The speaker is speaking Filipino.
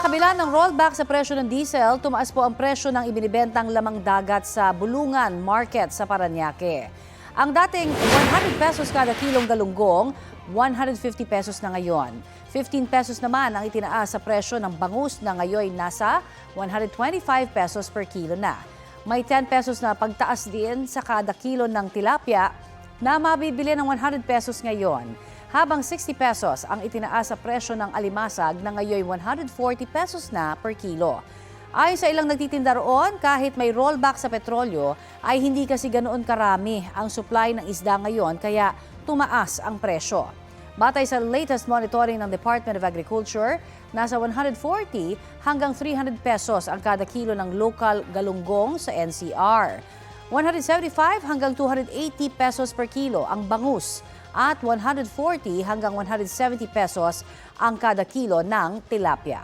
Sa kabila ng rollback sa presyo ng diesel, tumaas po ang presyo ng ibinibentang lamang dagat sa Bulungan Market sa Parañaque. Ang dating 100 pesos kada kilong galunggong, 150 pesos na ngayon. 15 pesos naman ang itinaas sa presyo ng bangus na ngayon nasa 125 pesos per kilo na. May 10 pesos na pagtaas din sa kada kilo ng tilapia na mabibili ng 100 pesos ngayon. Habang 60 pesos ang itinaas sa presyo ng alimasag na ngayon 140 pesos na per kilo. Ayon sa ilang nagtitinda roon, kahit may rollback sa petrolyo, ay hindi kasi ganoon karami ang supply ng isda ngayon kaya tumaas ang presyo. Batay sa latest monitoring ng Department of Agriculture, nasa 140 hanggang 300 pesos ang kada kilo ng local galunggong sa NCR. 175 hanggang 280 pesos per kilo ang bangus at 140 hanggang 170 pesos ang kada kilo ng tilapia.